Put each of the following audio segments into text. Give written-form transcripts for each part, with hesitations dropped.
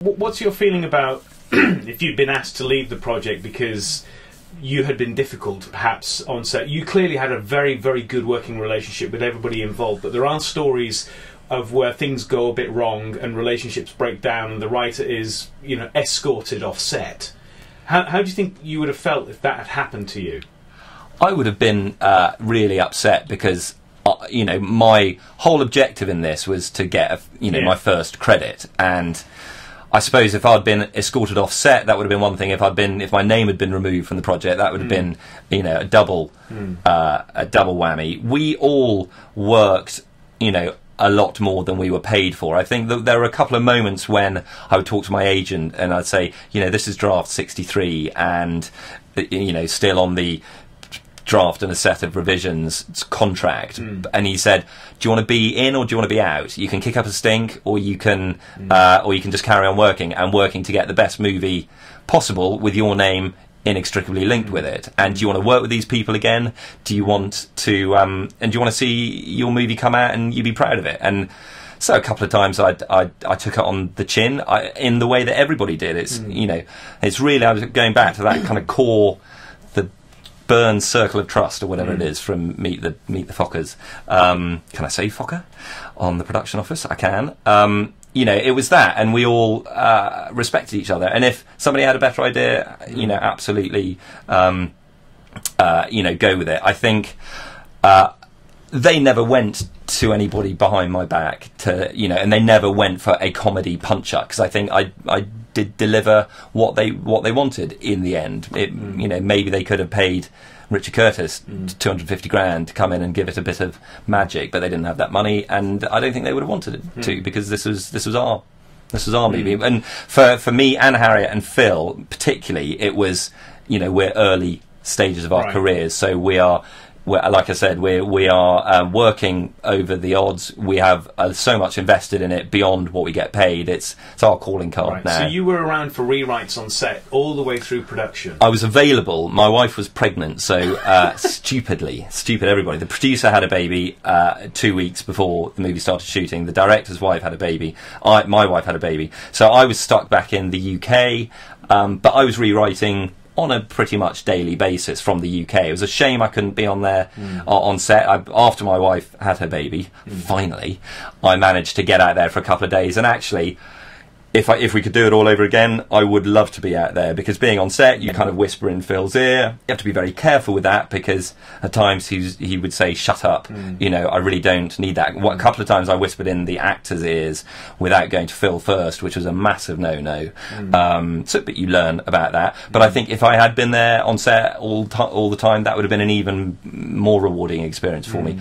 what's your feeling about if you'd been asked to leave the project because you had been difficult, perhaps, on set? You clearly had a very, very good working relationship with everybody involved, but there are stories of where things go a bit wrong and relationships break down and the writer is, you know, escorted off set. How do you think you would have felt if that had happened to you? I would have been really upset because, you know, my whole objective in this was to get, my first credit. And I suppose if I'd been escorted off set, that would have been one thing. If my name had been removed from the project, that would have been, a double whammy. We all worked, a lot more than we were paid for. I think that there were a couple of moments when I would talk to my agent and I'd say, this is draft 63 and, still on the draft and a set of revisions contract. And he said, do you want to be in or do you want to be out? You can kick up a stink or you can just carry on working to get the best movie possible with your name inextricably linked with it. And do you want to work with these people again? Do you want to and do you want to see your movie come out and you be proud of it? And so a couple of times I took it on the chin in the way that everybody did. It's it's really, I was going back to that kind of core, the Burns circle of trust or whatever it is from Meet the Fockers. Can I say Fokker on the production office? I can. It was that, and we all respected each other. And if somebody had a better idea, absolutely, go with it. I think they never went to anybody behind my back and they never went for a comedy punch up, because I think I did deliver what they wanted in the end. Maybe they could have paid Richard Curtis 250 grand to come in and give it a bit of magic, but they didn't have that money, and I don't think they would have wanted it to, because this was our movie. And for me and Harriet and Phil particularly, it was we're early stages of our careers, so we're like I said, we are working over the odds. We have so much invested in it beyond what we get paid. It's our calling card now. So you were around for rewrites on set all the way through production. I was available. My wife was pregnant, so stupid everybody. The producer had a baby 2 weeks before the movie started shooting. The director's wife had a baby. My wife had a baby. So I was stuck back in the UK, but I was rewriting on a pretty much daily basis from the UK. It was a shame I couldn't be on there on set. After my wife had her baby, finally, I managed to get out there for a couple of days. And actually, if we could do it all over again, I would love to be out there, because being on set, you kind of whisper in Phil's ear. You have to be very careful with that, because at times he would say, "Shut up," I really don't need that. A couple of times I whispered in the actors' ears without going to Phil first, which was a massive no-no. But you learn about that. But I think if I had been there on set all the time, that would have been an even more rewarding experience for me.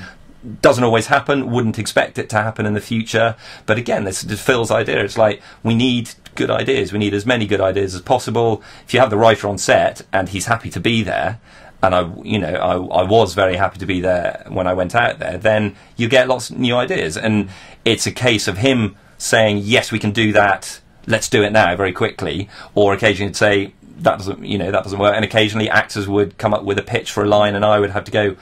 Doesn't always happen, wouldn't expect it to happen in the future, but again, this is Phil's idea. It's like, we need good ideas, we need as many good ideas as possible. If you have the writer on set and he's happy to be there, and I was very happy to be there when I went out there, then you get lots of new ideas. And it's a case of him saying, yes, we can do that, let's do it now very quickly, or occasionally he'd say, that doesn't work. And occasionally actors would come up with a pitch for a line and I would have to go,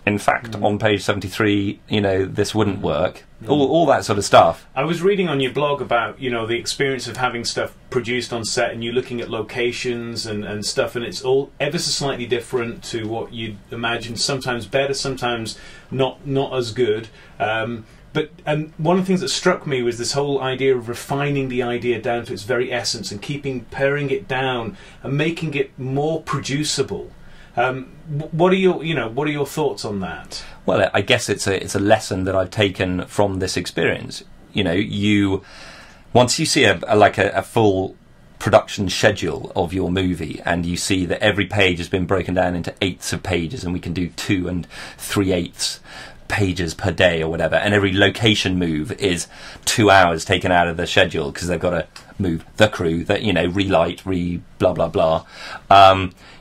in fact, on page 73, this wouldn't work. All that sort of stuff. I was reading on your blog about, the experience of having stuff produced on set, and you looking at locations and stuff, and it's all ever so slightly different to what you'd imagine. Sometimes better, sometimes not as good. But one of the things that struck me was this whole idea of refining the idea down to its very essence and paring it down and making it more producible. What are your thoughts on that? Well, I guess it's a lesson that I've taken from this experience. Once you see a full production schedule of your movie, and you see that every page has been broken down into eighths of pages, and we can do 2 3/8 pages per day or whatever, and every location move is 2 hours taken out of the schedule because they've got to move the crew, that relight, blah blah blah.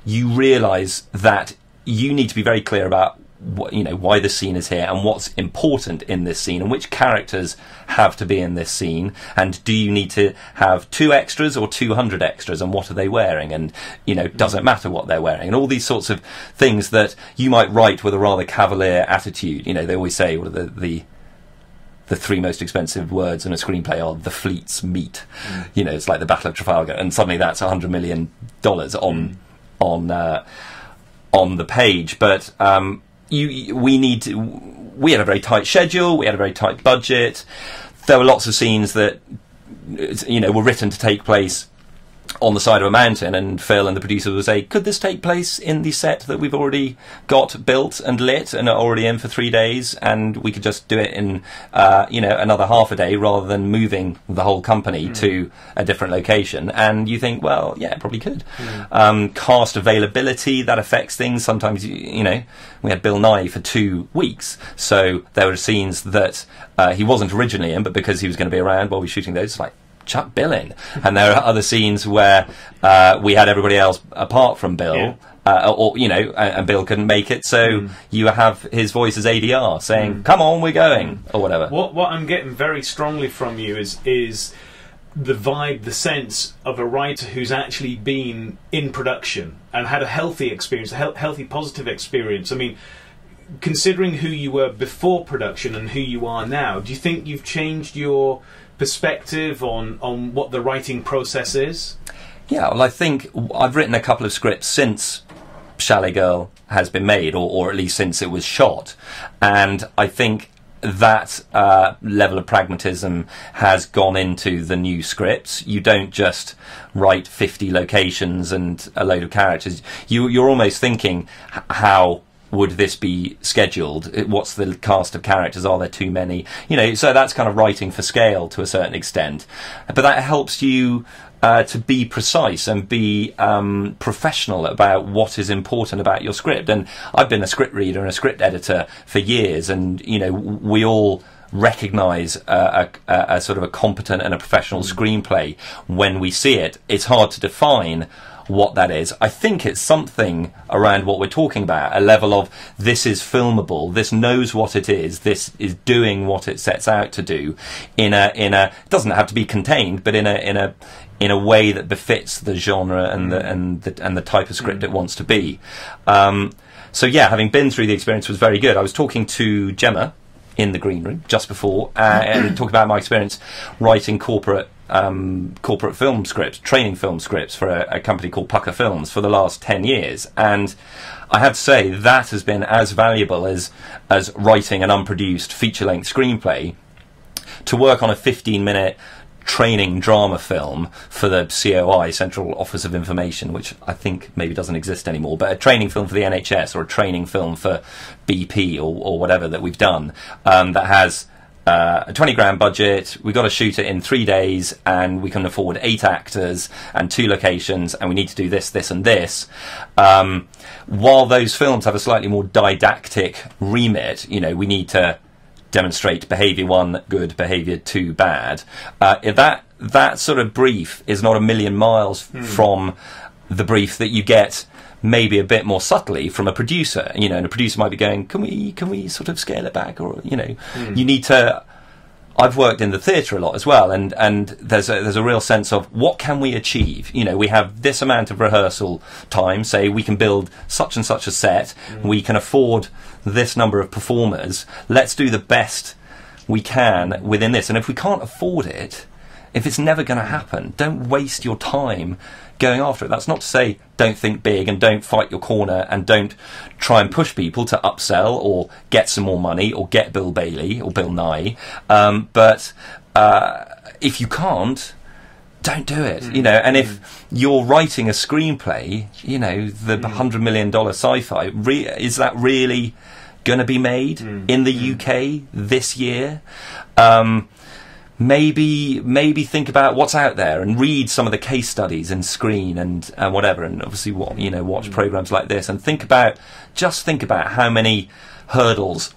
You realise that you need to be very clear about why the scene is here and what's important in this scene and which characters have to be in this scene, and do you need to have 2 extras or 200 extras, and what are they wearing, and doesn't matter what they're wearing, and all these sorts of things that you might write with a rather cavalier attitude. They always say, what are the the 3 most expensive words in a screenplay are "the fleets meet." You know, it's like the Battle of Trafalgar, and suddenly that's $100 million on the page. But we had a very tight schedule, we had a very tight budget. There were lots of scenes that, you know, were written to take place on the side of a mountain, and Phil and the producer would say, could this take place in the set that we've already got built and lit and are already in for 3 days, and we could just do it in another half a day rather than moving the whole company to a different location? And you think, well, yeah, probably could. Cast availability, that affects things. Sometimes, you know, we had Bill Nye for 2 weeks, so there were scenes that he wasn't originally in, but because he was going to be around while we were shooting those, it's like, chuck Bill in. And there are other scenes where we had everybody else apart from Bill, and Bill couldn't make it, so you have his voice as ADR saying, come on, we're going, or whatever. What I'm getting very strongly from you is the vibe, the sense of a writer who's actually been in production and had a healthy experience, a healthy, positive experience. I mean, considering who you were before production and who you are now, do you think you've changed your perspective on what the writing process is? Yeah, well, I think I've written a couple of scripts since Chalet Girl has been made, or at least since it was shot, and I think that level of pragmatism has gone into the new scripts. You don't just write 50 locations and a load of characters. You're almost thinking, how would this be scheduled? What's the cast of characters? Are there too many? You know, so that's kind of writing for scale to a certain extent. But that helps you to be precise and be professional about what is important about your script. And I've been a script reader and a script editor for years, and, you know, we all recognise a sort of a competent and a professional screenplay when we see it. It's hard to define what that is. I think it's something around what we're talking about, a level of, this is filmable, this knows what it is, this is doing what it sets out to do in a it doesn't have to be contained, but in a way that befits the genre and the type of script it wants to be. So yeah, having been through the experience was very good. I was talking to Gemma in the green room just before and talking about my experience writing corporate film scripts, training film scripts for a company called Pucker Films for the last 10 years. And I have to say that has been as valuable as writing an unproduced feature-length screenplay. To work on a 15-minute training drama film for the COI, Central Office of Information, which I think maybe doesn't exist anymore, but a training film for the NHS or a training film for BP or whatever that we've done, that has a 20 grand budget. We've got to shoot it in 3 days, and we can afford 8 actors and 2 locations, and we need to do this, this and this. While those films have a slightly more didactic remit, you know, we need to demonstrate behaviour 1 good, behaviour 2 bad. That sort of brief is not a million miles from the brief that you get maybe a bit more subtly from a producer, you know, and a producer might be going, can we sort of scale it back, or, you know, you need to. I've worked in the theatre a lot as well, and there's a real sense of, what can we achieve? You know, we have this amount of rehearsal time, say we can build such and such a set, we can afford this number of performers, let's do the best we can within this. And if we can't afford it, if it's never going to happen, don't waste your time going after it. That's not to say don't think big and don't fight your corner and don't try and push people to upsell or get some more money or get Bill Bailey or Bill Nye. But if you can't, don't do it. You know, and if you're writing a screenplay, you know, the $100 million sci-fi, is that really going to be made in the UK this year? Maybe think about what's out there and read some of the case studies in Screen and whatever, and obviously watch programs like this, and think about how many hurdles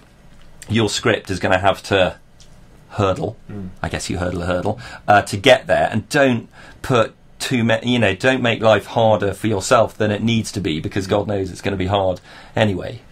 your script is going to have to hurdle. I guess you hurdle a hurdle to get there, and don't put too many. You know, don't make life harder for yourself than it needs to be, because God knows it's going to be hard anyway.